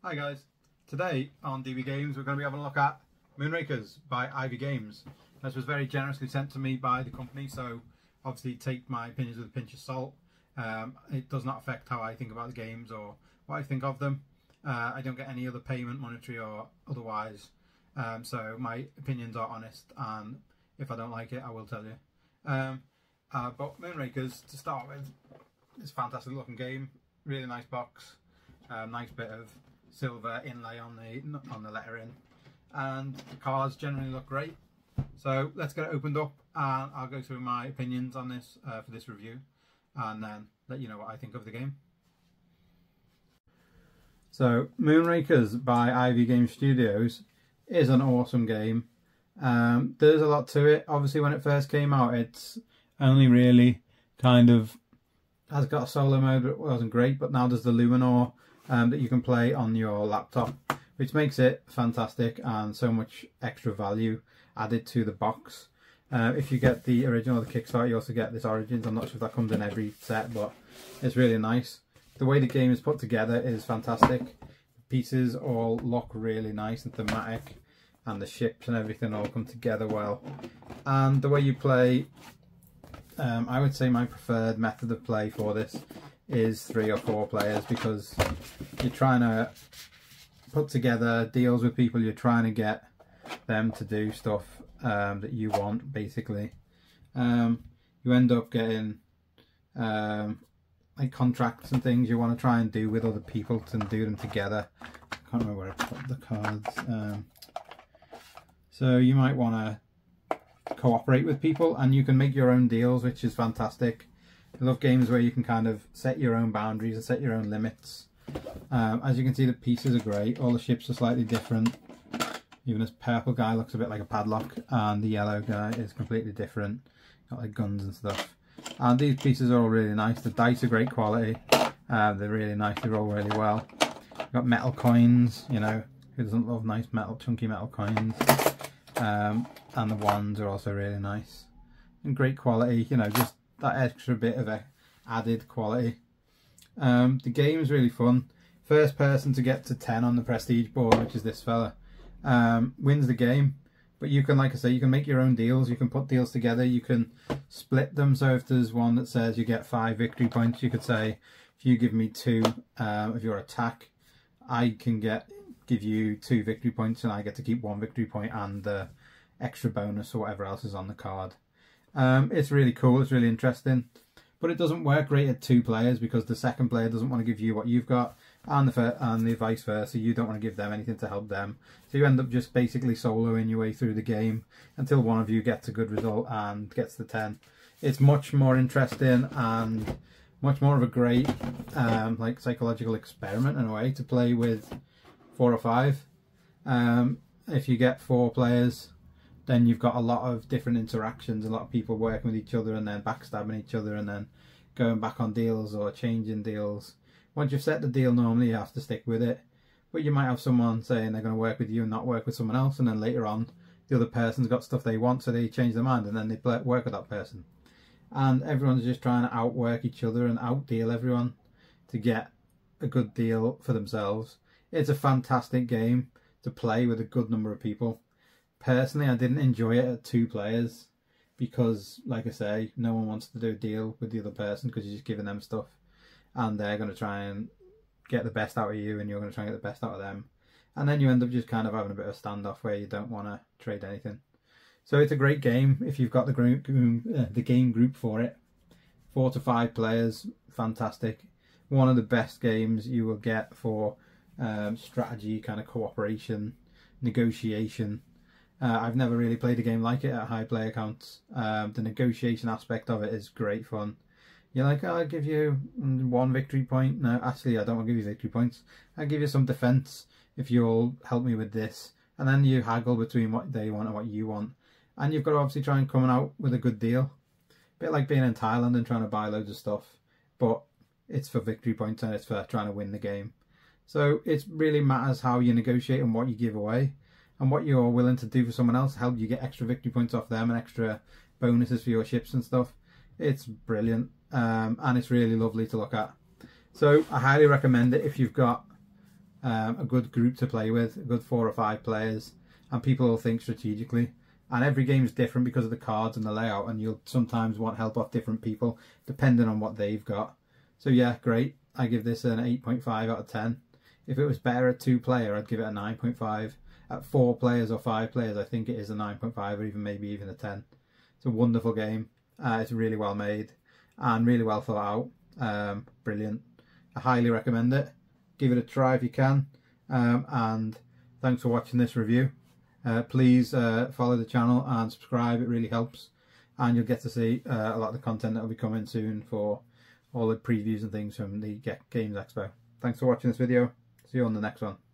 Hi guys, today on DB Games we're going to be having a look at Moonrakers by Ivy Games. This was very generously sent to me by the company, so obviously take my opinions with a pinch of salt. It does not affect how I think about the games or what I think of them. I don't get any other payment, monetary or otherwise, so my opinions are honest, and if I don't like it I will tell you. But Moonrakers, to start with, it's a fantastic looking game, really nice box, nice bit of silver inlay on the lettering, and the cards generally look great. So let's get it opened up and I'll go through my opinions on this for this review, and then let you know what I think of the game. So Moonrakers by Ivy Game Studios is an awesome game. There's a lot to it. Obviously when it first came out it's only really kind of has got a solo mode, but it wasn't great. But now there's the Luminor that you can play on your laptop, which makes it fantastic and so much extra value added to the box. If you get the original, the Kickstarter, you also get this Origins. I'm not sure if that comes in every set, but it's really nice. The way the game is put together is fantastic. The pieces all look really nice and thematic, and the ships and everything all come together well. And the way you play, I would say my preferred method of play for this is 3 or 4 players, because you're trying to put together deals with people. You're trying to get them to do stuff that you want, basically. You end up getting like contracts and things you want to try and do with other people and do them together. I can't remember where I put the cards. So you might want to cooperate with people and you can make your own deals, which is fantastic. I love games where you can kind of set your own boundaries and set your own limits. As you can see, the pieces are great. All the ships are slightly different. Even this purple guy looks a bit like a padlock, and the yellow guy is completely different. Got like guns and stuff. And these pieces are all really nice. The dice are great quality. They're really nice. They roll really well. Got metal coins. You know, who doesn't love nice metal, chunky metal coins? And the wands are also really nice and great quality. You know, just that extra bit of a added quality. The game is really fun. First person to get to 10 on the prestige board, which is this fella, wins the game. But you can, like I say, you can make your own deals. You can put deals together. You can split them. So if there's one that says you get 5 victory points, you could say, if you give me 2 of your attack, I can give you 2 victory points, and I get to keep 1 victory point and the extra bonus or whatever else is on the card. It's really cool. It's really interesting. But it doesn't work great at 2 players, because the second player doesn't want to give you what you've got, and the vice versa. You don't want to give them anything to help them. So you end up just basically soloing your way through the game until one of you gets a good result and gets the 10. It's much more interesting and much more of a great like psychological experiment in a way to play with 4 or 5. If you get 4 players, then you've got a lot of different interactions, a lot of people working with each other and then backstabbing each other and then going back on deals or changing deals. Once you've set the deal, normally you have to stick with it, but you might have someone saying they're going to work with you and not work with someone else, and then later on the other person's got stuff they want, so they change their mind and then they work with that person. And everyone's just trying to outwork each other and outdeal everyone to get a good deal for themselves. It's a fantastic game to play with a good number of people. Personally, I didn't enjoy it at 2 players because, like I say, no one wants to do a deal with the other person because you're just giving them stuff, and they're going to try and get the best out of you and you're going to try and get the best out of them. And then you end up just kind of having a bit of a standoff where you don't want to trade anything. So it's a great game if you've got the game group for it. 4 to 5 players, fantastic. One of the best games you will get for strategy, kind of cooperation, negotiation. I've never really played a game like it at high player counts. The negotiation aspect of it is great fun. You're like, oh, I'll give you 1 victory point. No, actually, I don't want to give you victory points. I'll give you some defense if you'll help me with this. And then you haggle between what they want and what you want. And you've got to obviously try and come out with a good deal. A bit like being in Thailand and trying to buy loads of stuff. But it's for victory points and it's for trying to win the game. So it really matters how you negotiate and what you give away, and what you're willing to do for someone else to help you get extra victory points off them and extra bonuses for your ships and stuff. It's brilliant, and it's really lovely to look at. So I highly recommend it if you've got a good group to play with, a good 4 or 5 players, and people will think strategically. And every game is different because of the cards and the layout, and you'll sometimes want help off different people depending on what they've got. So yeah, great. I give this an 8.5 out of 10. If it was better at 2-player, I'd give it a 9.5. At 4 players or 5 players, I think it is a 9.5 or maybe even a 10. It's a wonderful game. It's really well made and really well thought out. Brilliant. I highly recommend it. Give it a try if you can. And thanks for watching this review. Please follow the channel and subscribe. It really helps. And you'll get to see a lot of the content that will be coming soon for all the previews and things from the Games Expo. Thanks for watching this video. See you on the next one.